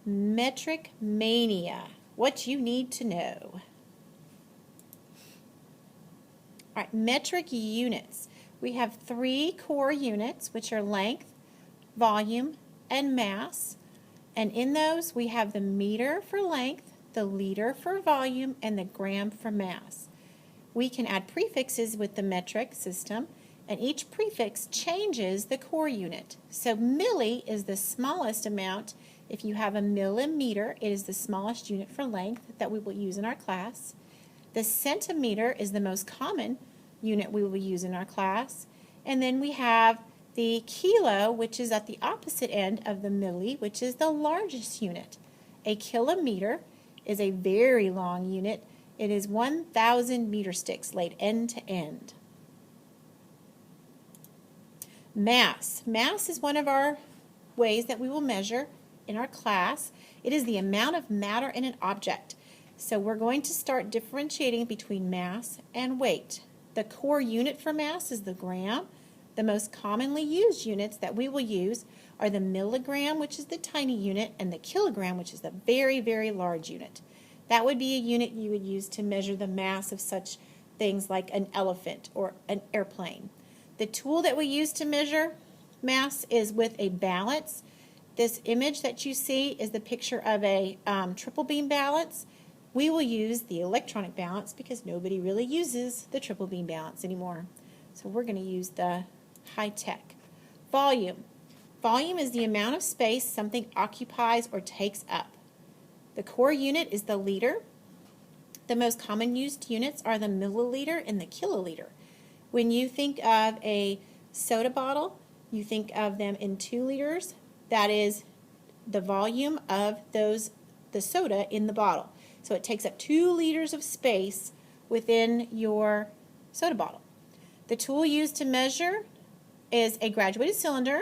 Metric Mania, what you need to know. All right, metric units. We have 3 core units, which are length, volume, and mass. And in those, we have the meter for length, the liter for volume, and the gram for mass. We can add prefixes with the metric system, and each prefix changes the core unit. So milli is the smallest amount. If you have a millimeter, it is the smallest unit for length that we will use in our class. The centimeter is the most common unit we will use in our class. And then we have the kilo, which is at the opposite end of the milli, which is the largest unit. A kilometer is a very long unit. It is 1,000 meter sticks laid end to end. Mass. Mass is one of our ways that we will measure in our class. It is the amount of matter in an object. So we're going to start differentiating between mass and weight. The core unit for mass is the gram. The most commonly used units that we will use are the milligram, which is the tiny unit, and the kilogram, which is the very, very large unit. That would be a unit you would use to measure the mass of such things like an elephant or an airplane. The tool that we use to measure mass is with a balance. This image that you see is the picture of a triple beam balance. We will use the electronic balance because nobody really uses the triple beam balance anymore. So we're going to use the high-tech. Volume. Volume is the amount of space something occupies or takes up. The core unit is the liter. The most common used units are the milliliter and the kiloliter. When you think of a soda bottle, you think of them in 2 liters. That is the volume of the soda in the bottle. So it takes up 2 liters of space within your soda bottle. The tool used to measure is a graduated cylinder,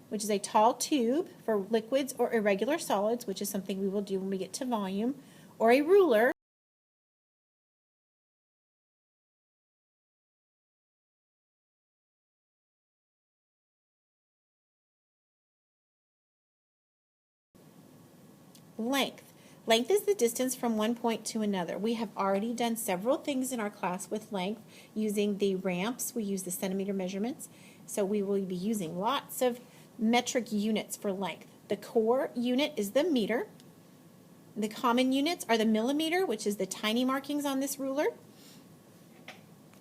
which is a tall tube for liquids or irregular solids, which is something we will do when we get to volume, or a ruler. Length. Length is the distance from one point to another. We have already done several things in our class with length using the ramps. We use the centimeter measurements. So we will be using lots of metric units for length. The core unit is the meter. The common units are the millimeter, which is the tiny markings on this ruler,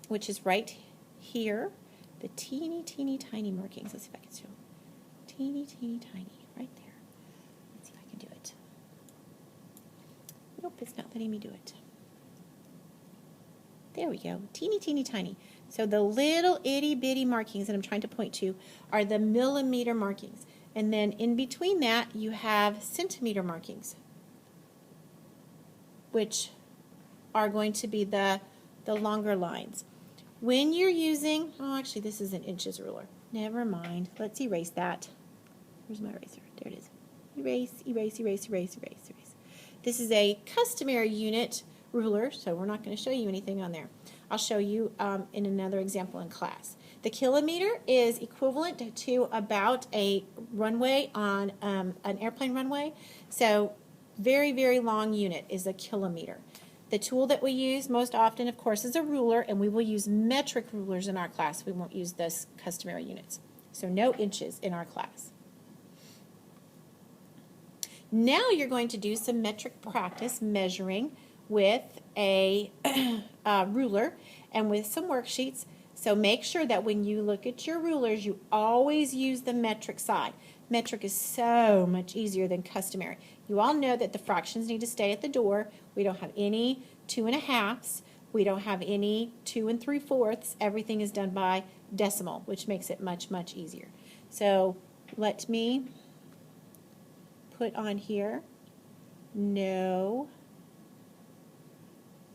which is right here. The teeny, teeny, tiny markings. Let's see if I can show. Teeny, teeny, tiny, right there. Let's see if I can do it. Nope, it's not letting me do it. There we go. Teeny, teeny, tiny. So the little itty bitty markings that I'm trying to point to are the millimeter markings. And then in between that, you have centimeter markings, which are going to be the longer lines. When you're using, oh, actually, this is an inches ruler. Never mind. Let's erase that. Where's my eraser? There it is. Erase, erase, erase, erase, erase, erase. This is a customary unit ruler, so we're not going to show you anything on there. I'll show you in another example in class. The kilometer is equivalent to about a runway on an airplane runway. So very, very long unit is a kilometer. The tool that we use most often, of course, is a ruler, and we will use metric rulers in our class. We won't use this customary units. So no inches in our class. Now you're going to do some metric practice measuring with a ruler and with some worksheets. So make sure that when you look at your rulers, you always use the metric side. Metric is so much easier than customary. You all know that the fractions need to stay at the door. We don't have any 2 1/2s. We don't have any 2 3/4. Everything is done by decimal, which makes it much, much easier. So let me put on here no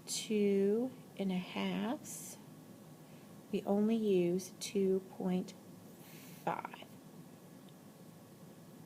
2 1/2s. We only use 2.5.